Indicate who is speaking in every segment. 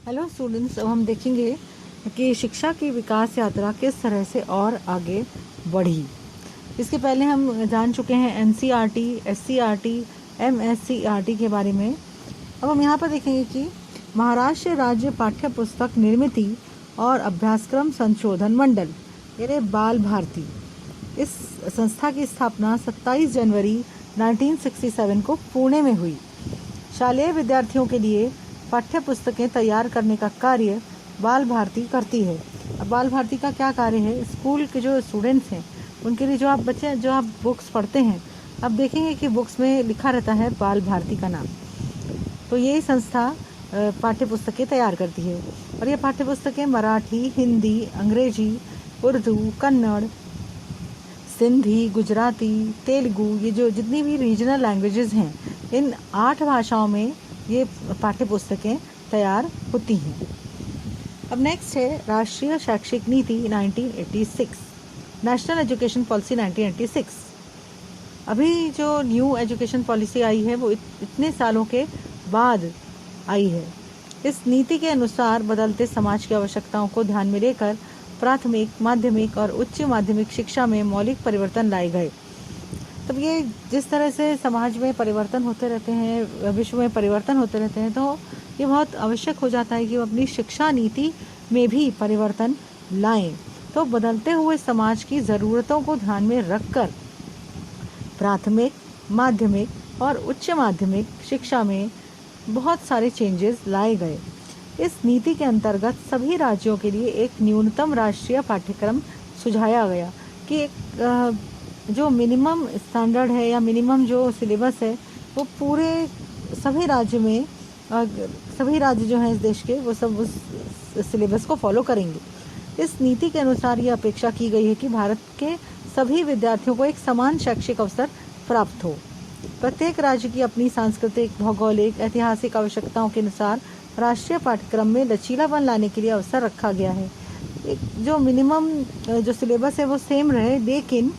Speaker 1: Hello students, अब हम देखेंगे कि शिक्षा की विकास यात्रा किस तरह से और आगे बढ़ी। इसके पहले हम जान चुके हैं एनसीईआरटी, एससीईआरटी, एमएससीईआरटी के बारे में। अब हम यहाँ पर देखेंगे कि महाराष्ट्र राज्य पाठ्य पुस्तक निर्मिति और अभ्यासक्रम संशोधन मंडल यानी बाल भारती, इस संस्था की स्थापना 27 जनवरी 1967 को पुणे में हुई। शालेय विद्यार्थियों के लिए पाठ्य पुस्तकें तैयार करने का कार्य बाल भारती करती है। अब बाल भारती का क्या कार्य है? स्कूल के जो स्टूडेंट्स हैं उनके लिए जो आप बुक्स पढ़ते हैं, आप देखेंगे कि बुक्स में लिखा रहता है बाल भारती का नाम। तो यही संस्था पाठ्य पुस्तकें तैयार करती है और ये पाठ्य पुस्तकें मराठी, हिंदी, अंग्रेजी, उर्दू, कन्नड़, सिंधी, गुजराती, तेलुगु, ये जो जितनी भी रीजनल लैंग्वेजेस हैं, इन 8 भाषाओं में ये पाठ्य पुस्तकें तैयार होती हैं। अब नेक्स्ट है राष्ट्रीय शैक्षिक नीति 1986, नेशनल एजुकेशन पॉलिसी 1986। अभी जो न्यू एजुकेशन पॉलिसी आई है वो इतने सालों के बाद आई है। इस नीति के अनुसार बदलते समाज की आवश्यकताओं को ध्यान में लेकर प्राथमिक, माध्यमिक और उच्च माध्यमिक शिक्षा में मौलिक परिवर्तन लाए गए। तब ये जिस तरह से समाज में परिवर्तन होते रहते हैं, विश्व में परिवर्तन होते रहते हैं, तो ये बहुत आवश्यक हो जाता है कि वो अपनी शिक्षा नीति में भी परिवर्तन लाएं। तो बदलते हुए समाज की ज़रूरतों को ध्यान में रखकर प्राथमिक, माध्यमिक और उच्च माध्यमिक शिक्षा में बहुत सारे चेंजेस लाए गए। इस नीति के अंतर्गत सभी राज्यों के लिए एक न्यूनतम राष्ट्रीय पाठ्यक्रम सुझाया गया कि एक जो मिनिमम स्टैंडर्ड है या मिनिमम जो सिलेबस है वो पूरे सभी राज्य में, सभी राज्य जो हैं इस देश के, वो सब उस सिलेबस को फॉलो करेंगे। इस नीति के अनुसार ये अपेक्षा की गई है कि भारत के सभी विद्यार्थियों को एक समान शैक्षिक अवसर प्राप्त हो। प्रत्येक राज्य की अपनी सांस्कृतिक, भौगोलिक, ऐतिहासिक आवश्यकताओं के अनुसार राष्ट्रीय पाठ्यक्रम में लचीलापन लाने के लिए अवसर रखा गया है। एक जो मिनिमम जो सिलेबस है वो सेम रहे, लेकिन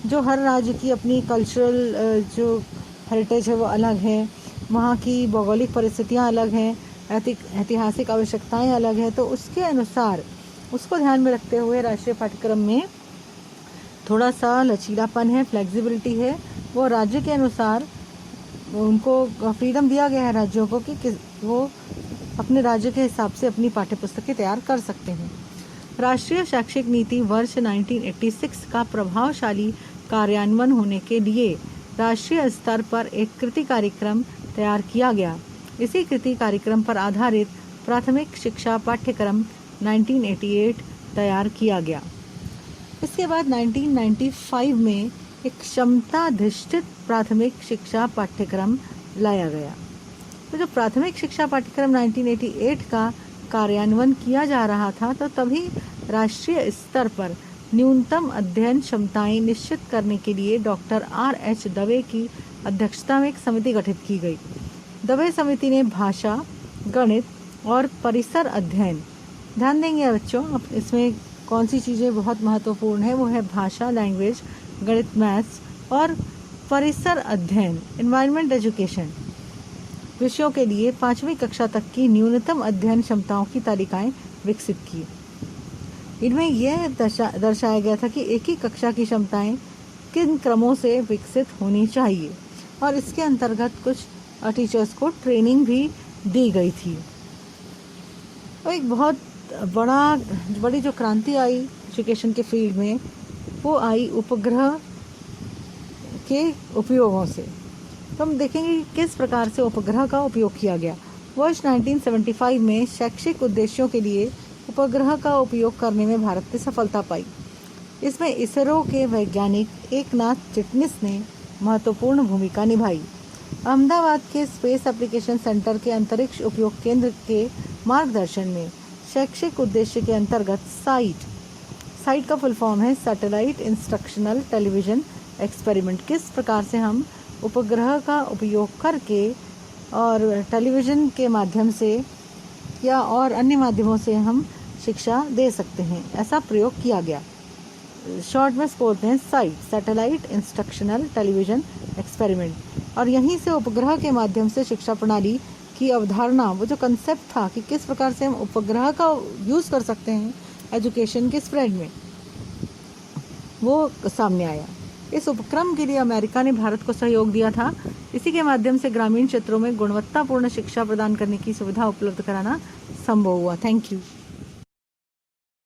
Speaker 1: जो हर राज्य की अपनी कल्चरल जो हेरिटेज है वो अलग है, वहाँ की भौगोलिक परिस्थितियाँ अलग हैं, ऐतिहासिक आवश्यकताएं अलग हैं, तो उसके अनुसार उसको ध्यान में रखते हुए राष्ट्रीय पाठ्यक्रम में थोड़ा सा लचीलापन है, फ्लेक्सिबिलिटी है। वो राज्य के अनुसार उनको फ्रीडम दिया गया है राज्यों को कि वो अपने राज्य के हिसाब से अपनी पाठ्य पुस्तकें तैयार कर सकते हैं। राष्ट्रीय शैक्षिक नीति वर्ष 1986 का प्रभावशाली कार्यान्वयन होने के लिए राष्ट्रीय स्तर पर एक कृति कार्यक्रम तैयार किया गया। इसी कृति कार्यक्रम पर आधारित प्राथमिक शिक्षा पाठ्यक्रम 1988 तैयार किया गया। इसके बाद 1995 में एक क्षमताधिष्ठित प्राथमिक शिक्षा पाठ्यक्रम लाया गया। तो जब प्राथमिक शिक्षा पाठ्यक्रम 1988 का कार्यान्वयन किया जा रहा था, तो तभी राष्ट्रीय स्तर पर न्यूनतम अध्ययन क्षमताएं निश्चित करने के लिए डॉक्टर R.H. दवे की अध्यक्षता में एक समिति गठित की गई। दवे समिति ने भाषा, गणित और परिसर अध्ययन, ध्यान देंगे बच्चों, अब इसमें कौन सी चीज़ें बहुत महत्वपूर्ण है, वो है भाषा, लैंग्वेज, गणित, मैथ्स और परिसर अध्ययन, एनवायरनमेंट एजुकेशन विषयों के लिए 5वीं कक्षा तक की न्यूनतम अध्ययन क्षमताओं की तालिकाएं विकसित की। इनमें यह दर्शाया गया था कि एक ही कक्षा की क्षमताएं किन क्रमों से विकसित होनी चाहिए, और इसके अंतर्गत कुछ टीचर्स को ट्रेनिंग भी दी गई थी। और एक बहुत बड़ी जो क्रांति आई एजुकेशन के फील्ड में, वो आई उपग्रह के उपयोगों से। तो हम देखेंगे कि किस प्रकार से उपग्रह का उपयोग किया गया। वर्ष 1975 में शैक्षिक उद्देश्यों के लिए उपग्रह का उपयोग करने में भारत ने सफलता पाई। इसमें इसरो के वैज्ञानिक एकनाथ चिटनिस ने महत्वपूर्ण भूमिका निभाई। अहमदाबाद के स्पेस एप्लीकेशन सेंटर के अंतरिक्ष उपयोग केंद्र के मार्गदर्शन में शैक्षिक उद्देश्य के अंतर्गत साइट का फुल फॉर्म है सैटेलाइट इंस्ट्रक्शनल टेलीविज़न एक्सपेरिमेंट, किस प्रकार से हम उपग्रह का उपयोग करके और टेलीविज़न के माध्यम से या और अन्य माध्यमों से हम शिक्षा दे सकते हैं, ऐसा प्रयोग किया गया। शॉर्ट में बोलते हैं सैटेलाइट इंस्ट्रक्शनल टेलीविज़न एक्सपेरिमेंट, और यहीं से उपग्रह के माध्यम से शिक्षा प्रणाली की अवधारणा, वो जो कंसेप्ट था कि किस प्रकार से हम उपग्रह का यूज़ कर सकते हैं एजुकेशन के स्प्रेड में, वो सामने आया। इस उपक्रम के लिए अमेरिका ने भारत को सहयोग दिया था। इसी के माध्यम से ग्रामीण क्षेत्रों में गुणवत्तापूर्ण शिक्षा प्रदान करने की सुविधा उपलब्ध कराना संभव हुआ। Thank you.